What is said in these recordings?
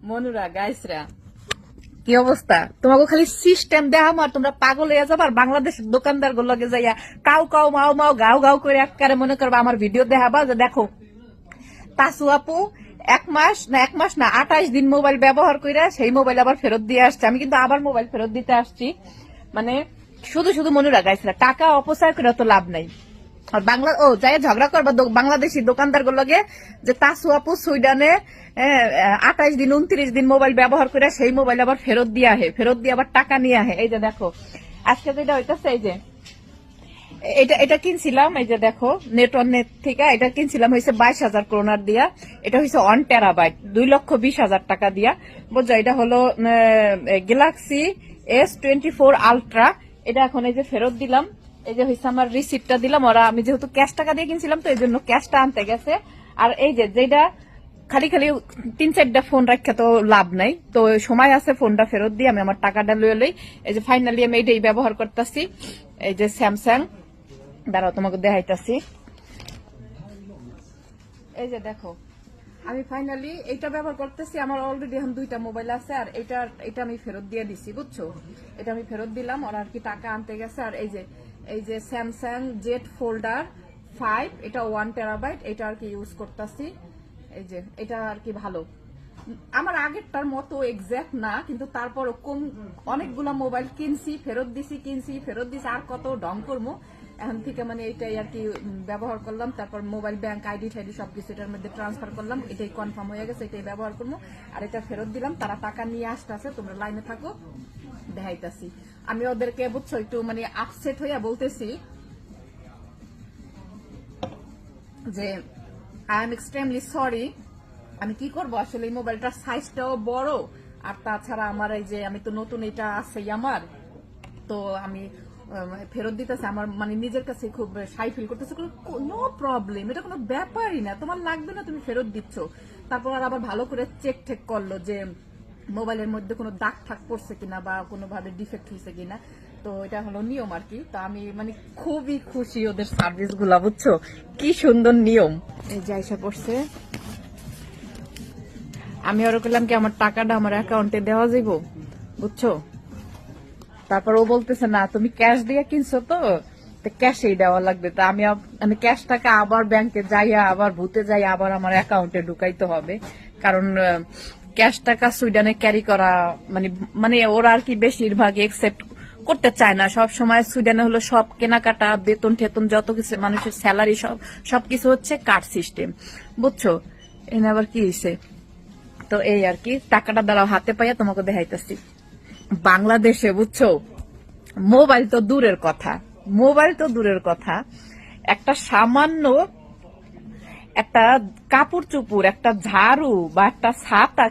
মনুরা গাইসরা কি অবস্থা, তোমাকে খালি সিস্টেম দেখাম আর তোমরা পাগল হয়ে যাবো। আর বাংলাদেশের দোকানদার গুলোকে যাইয়া কাউ কাউ মাও মাও গাও গাও করে একবারে মনে করবা আমার ভিডিও দেখাবা যে দেখো তাসু আপু 1 মাস না 28 দিন মোবাইল ব্যবহার করে সেই মোবাইল আবার ফেরত দিয়ে আসছে। আমি কিন্তু আবার মোবাইল ফেরত দিতে আসছি। মানে শুধু শুধু মনে রাখাইছিল, টাকা অপচয় করে তো লাভ নাই। আর বাংলা যাই ঝগড়া করবা বাংলাদেশি দোকানদার গুলোকে যে তাসু আপু সুইডানে 28 দিন 29 দিন মোবাইল ব্যবহার করে সেই মোবাইল আবার ফেরত দিয়ে আহে, ফেরত দিয়ে আবার টাকা নিয়ে আহে। এই যে দেখো আজকে যেটা হইতেছে, এই যে এটা কিনছিলাম, এই যে দেখো নেট থেকে এটা কিনছিলাম হয়েছে 22,000 ক্রোনার দিয়া। এটা হয়েছে 1 টেরাবাইট 2,20,000 টাকা দিয়া, বুঝছো। এটা হলো গ্যালাক্সি S24 আলট্রা। এটা এখন এই যে ফেরত দিলাম। এই যে হয়েছে আমার রিসিপ্টটা দিলাম। ওরা আমি যেহেতু ক্যাশ টাকা দিয়ে কিনছিলাম তো এই জন্য ক্যাশটা আনতে গেছে। আর এই যে যেটা খালি খালি 3-4টা ফোন রাখা তো লাভ নাই, তো সময় আছে ফোনটা ফেরত দিয়ে আমি আমার টাকাটা লই লই। এই যে ফাইনালি আমি এইটাই ব্যবহার করতেছি, এই যে স্যামসাং। দাঁড়াও তোমাকে দেখাইতাছি। এই যে দেখো আমি ফাইনালি এটা ব্যবহার করতেছি। আমার অলরেডি এখন 2টা মোবাইল আছে। আর এটা আমি ফেরত দিয়ে দিছি, বুঝছো। এটা আমি ফেরত দিলাম, ওরা আর কি টাকা আনতে গেছে। আর এই যে স্যামসাং জেড ফোল্ডার 5, এটা 1 টেরাবাইট, এটা আর কি ইউজ করতেছি। এই যে এটা আর কি ভালো, আমার আগেরটার মতো এক্সাক্ট না, কিন্তু তারপরও অনেকগুলা মোবাইল কিনছি ফেরত দিছি, কিনছি ফেরত দিছি, আর কত ঢং করবো। এখন থেকে মানে এটাই আর কি ব্যবহার করলাম। তারপর মোবাইল ব্যাংক আইডি টাইডি সবকিছু এটার মধ্যে ট্রান্সফার করলাম, এটাই কনফার্ম হয়ে গেছে, এটাই ব্যবহার করবো। আর এটা ফেরত দিলাম, তারা টাকা নিয়ে আসতেছে, তোমরা লাইনে থাকো, দেখাইতাছি। আমি ওদেরকে বুঝছো একটু মানে আপসেট হইয়া বলতেছি যে আই এম এক্সট্রিমলি সরি। আমি কি করবো আসলে, এই মোবাইলটার সাইজটাও বড়, আর তাছাড়া আমার এই যে আমি তো নতুন এটা আছে আমার, তো আমি ফেরত দিতেছে। আমার মানে নিজের কাছে খুব শাই ফিল করতেছে। কোনো প্রবলেম, এটা কোনো ব্যাপারই না, তোমার লাগবে না তুমি ফেরত দিচ্ছ। তারপর আর আবার ভালো করে চেক টেক করলো যে মোবাইলের মধ্যে কোনো দাগ ঠাক পড়ছে কিনা বা কোনোভাবে ডিফেক্ট হয়েছে কিনা। তো এটা হলো নিয়ম আর কি। তো আমি মানে খুবই খুশি ওদের সার্ভিস গুলা, বুঝছো কি সুন্দর নিয়ম। এই যে আইসা পড়ছে, আমি ওরা করলাম কি আমার টাকাটা আমার অ্যাকাউন্টে দেওয়া যাইব, বুঝছো। তারপর ও বলতেছে না তুমি ক্যাশ দিয়ে কিনছো তো ক্যাশেই দেওয়া লাগবে। তা আমি ক্যাশ টাকা আবার ব্যাংকে যাইয়া আবার ভূতে যাই আবার আমার অ্যাকাউন্টে ঢুকাইতে হবে, কারণ ক্যাশ টাকা সুইডেনে ক্যারি করা মানে ওরা আর কি বেশিরভাগ একসেপ্ট করতে চায় না। সব সময় সুইডেনে হলো সব কেনাকাটা বেতন টেতন যত কিছু মানুষের স্যালারি সবকিছু হচ্ছে কার্ড সিস্টেম, বুঝছো। এনে আবার কি হয়েছে, তো এই আর কি টাকাটা দ্বারা হাতে পাইয়া তোমাকে দেখাইতেছি। বাংলাদেশে বুঝছো মোবাইল তো দূরের কথা, একটা সামান্য একটা কাপড় চুপুর, একটা ঝাড়ু বা একটা ছাতা,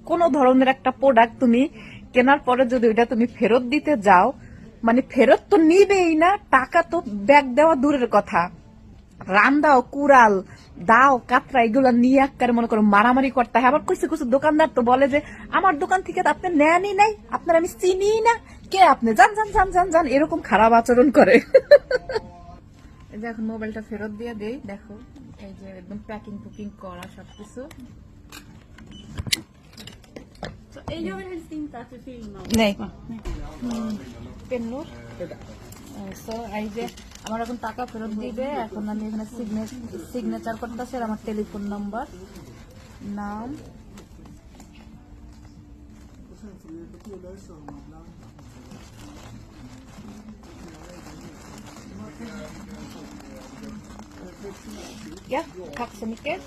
কোন ধরনের একটা প্রোডাক্ট তুমি কেনার পরে যদি ওইটা তুমি ফেরত দিতে যাও, মানে ফেরত তো নিবেই না, টাকা তো ব্যাগ দেওয়া দূরের কথা, রান্দাও কুড়াল দাও কাতরা এগুলো নিয়ে একবারে মনে করো মারামারি করতে হয়। আবার কিছু কিছু দোকানদার তো বলে যে আমার দোকান থেকে তো আপনি নেনই নাই, আপনার আমি চিনি না, কে আপনি, যান যান যান যান যান, এরকম খারাপ আচরণ করে। এই যে এখন মোবাইলটা ফেরত দিয়ে দেই, দেখো এই যে একদম প্যাকিং টুকিং করা সবকিছু। নেই পেন্নুর এই যে আমার এখন টাকা ফেরত দিবে। এখন আমি এখানে সিগনেচার করতেছি আর আমার টেলিফোন নাম্বার, নাম, Ja, tack så mycket.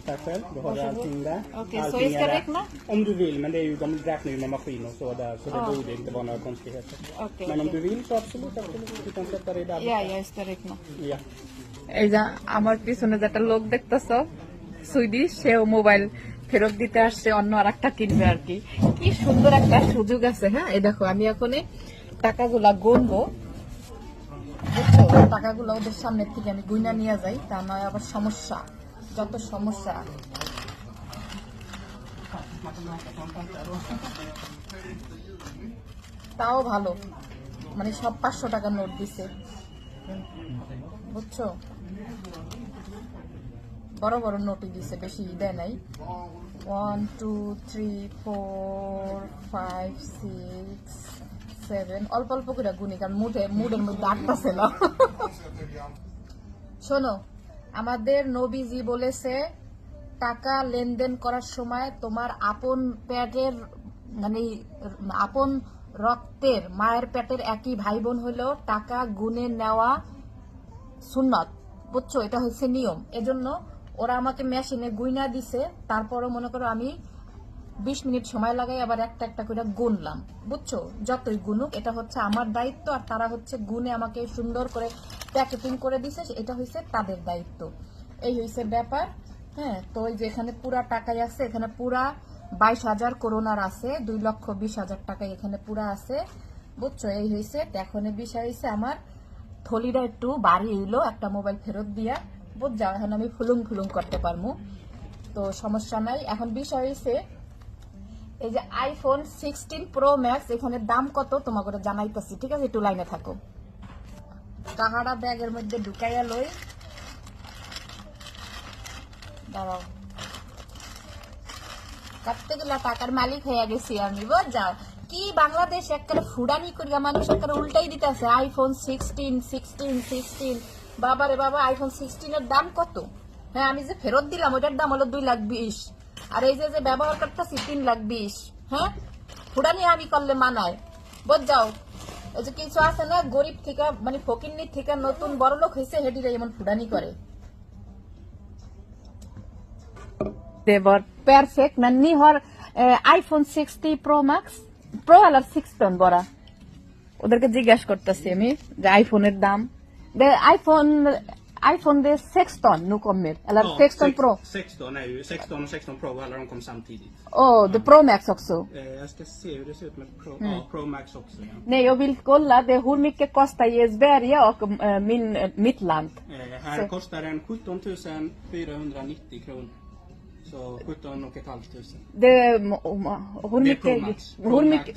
Tack själv. Då har du allting där. Okej, så Allting jag ska är där. räkna? Om du vill, men det är ju, de räknar ju med maskin och så där, så det borde inte vara några konstigheter. Okej, Men om okej. du vill så absolut, du kan sätta dig där. Ja, jag ska räkna. Ja. এই যে আমার পিছনে যেটা লোক দেখতেছ Swedish, সেও mobile ফেরত দিতে আসছে, অন্য আর একটা কিনবে আর কি। কি সুন্দর একটা সুযোগ আছে। হ্যাঁ এই দেখো আমি এখন টাকাগুলা গুনবো, বুঝছো, টাকাগুলো ওদের সামনের থেকে আমি গুইনা নিয়ে যাই, তা নয় আবার সমস্যা, যত সমস্যা। তাও ভালো, মানে সব 500 টাকার নোট দিছে, বুঝছো। বড় বড় নোটই দিছে, বেশি দেয় নাই। 1 2 3 4 5 6 7 অল্প অল্প করে গুনি, কারণ মুডের মধ্যে আটটাছে না। শোনো, আমাদের নবীজি বলেছে টাকা লেনদেন করার সময় তোমার আপন পেটের মানে আপন রক্তের মায়ের পেটের একই ভাই বোন হলেও টাকা গুনে নেওয়া সুন্নত, বুঝছো? এটা হচ্ছে নিয়ম। এজন্য ওরা আমাকে মেশিনে গুইনা দিছে, তারপরও মনে করো আমি 20 মিনিট সময় লাগাই আবার একটা একটা করে গুনলাম, বুঝছো? যতই গুনুক এটা হচ্ছে আমার দায়িত্ব, আর তারা হচ্ছে গুনে আমাকে সুন্দর করে প্যাকেটিং করে দিছে, এটা হচ্ছে তাদের দায়িত্ব। এই হয়েছে ব্যাপার। হ্যাঁ, তো ওই যে এখানে পুরা টাকাই আছে, এখানে পুরা 22,000 করোনার আছে, 2,20,000 টাকা এখানে পুরা আছে, বুঝছো? এই হয়েছে। এখন বিষয় হয়েছে আমার থলিটা একটু বাড়ি এলো একটা মোবাইল ফেরত দিয়া, বুঝছো? এখন আমি ফুলুং ফুলুং করতে পারবো, তো সমস্যা নাই। এখন বিষয় হয়েছে এই যে আইফোন 16 প্রো ম্যাক্স, এখানে দাম কত তোমাকে জানাইতেছি, ঠিক আছে? একটু লাইনে থাকো। টাকাটা ব্যাগের মধ্যে ঢুকাইয়া লই, দাঁড়াও। কাটতে গেলে টাকার মালিক হয়ে গেছি আমি, বুঝাও? কি বাংলাদেশ একটা ফুডানি করিয়া মানুষ একটা উল্টাই দিতেছে। আইফোন 16 বাবারে বাবা, আইফোন 16 এর দাম কত? হ্যাঁ, আমি যে ফেরত দিলাম ওটার দাম হলো 2,20,000, আর এই যে ব্যবহার করতেছি 3,20,000। হ্যাঁ, ফুডানি আমি করলে মানায়, বুঝাও? এই যে কিছু আছে না, গরিব থেকে মানে ফকিন্নি থেকে নতুন বড় লোক হয়েছে, হেডিরা এমন ফুডানি করে। দেবর পারফেক্ট না নি হর আইফোন 60 প্রো ম্যাক্স প্রো আলার 16 বড়া। ওদেরকে জিজ্ঞাসা করতেছি আমি যে আইফোনের দাম, iPhone det är 16 nu kommer, eller 16 Pro. 16 är ju 16 och 16 Pro, alla de kom samtidigt. The Pro Max också. Jag ska se hur det ser ut med Pro, ja, Pro Max också. Ja. Nej, jag vill kolla det, hur mycket kostar i Sverige och mitt land. Här kostar den 17 490 kronor. Så 17 och ett halvt tusen. Det, hur Det är mycket, Pro Max. hur mycket,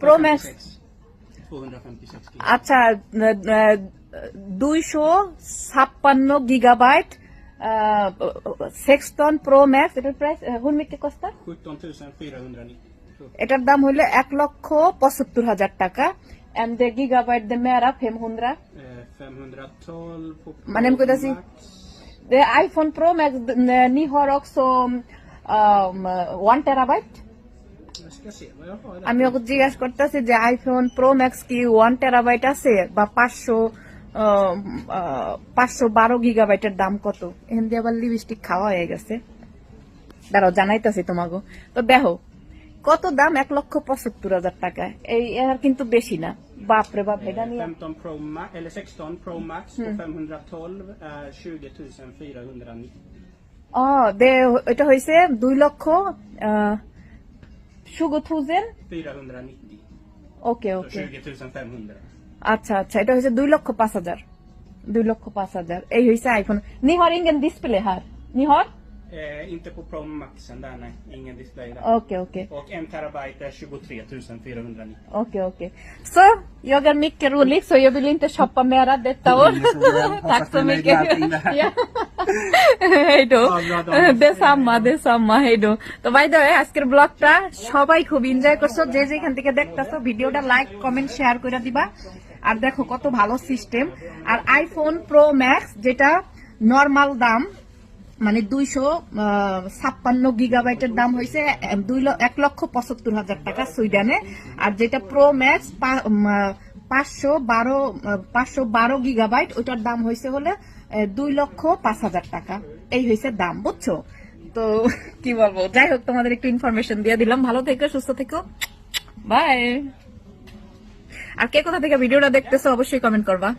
Pro Max, 256 gig. আচ্ছা 256 gigabyte 16 pro max, এটার price hur mycket kostar? 17 490. এটার দাম হলো 1,75,000 টাকা, and the gigabyte the mera 500. 512 på Pro Men jag kunde se- Max. The iPhone Pro Max, ni har också 1 terabyte. Jag ska se vad jag har där. আমি ওকে জিজ্ঞাসা করতেছি যে iPhone pro max কি 1 terabyte আছে বা 512 গিগাবাইটের দাম কত? এখান দিয়ে আবার লিপস্টিক খাওয়া হয়ে গেছে, দাঁড়াও জানাইতেছি তোমাকে। তো দেখো কত দাম, 1,75,000 টাকা। এই এর কিন্তু বেশি না, বাপরে বাপ। এটা নিয়ে 15 Pro Max, eller 16 Pro Max på 512 är 20 490. এটা হয়েছে 2,20,000 490. ওকে Så ওকে, 20 500. আচ্ছা আচ্ছা, এটা হয়েছে 2,05,000, 2,05,000। এই হয়েছে iPhone. Ni har ingen display här? Ni har? Inte på Pro Maxen där, nej. Ingen display där. Okej, okej. Och 1 terabyte är 23 490. Okej, okej. Så, jag är mycket rolig, så jag vill inte shoppa mera detta år. Tack så mycket. Ja. Hej då. Detsamma, hej då. তো by the way, আজকের ব্লগটা সবাই খুব enjoy করছো, যে যেখান থেকে দেখতেছো ভিডিওটা লাইক কমেন্ট শেয়ার করে দিবা। আর দেখো কত ভালো সিস্টেম। আর আইফোন প্রো ম্যাক্স যেটা নরমাল দাম মানে 256 গিগাবাইটের দাম হয়েছে 1,75,000 টাকা সুইডেনে, আর যেটা প্রো ম্যাক্স 512 গিগাবাইট ওইটার দাম হয়েছে হলে 2,05,000 টাকা। এই হয়েছে দাম, বুঝছো? তো কি বলবো, যাই হোক তোমাদের একটু ইনফরমেশন দিয়ে দিলাম। ভালো থেকো, সুস্থ থেকো, বাই। আর কে কোথা থেকে ভিডিওটা দেখতেছো অবশ্যই কমেন্ট করবা।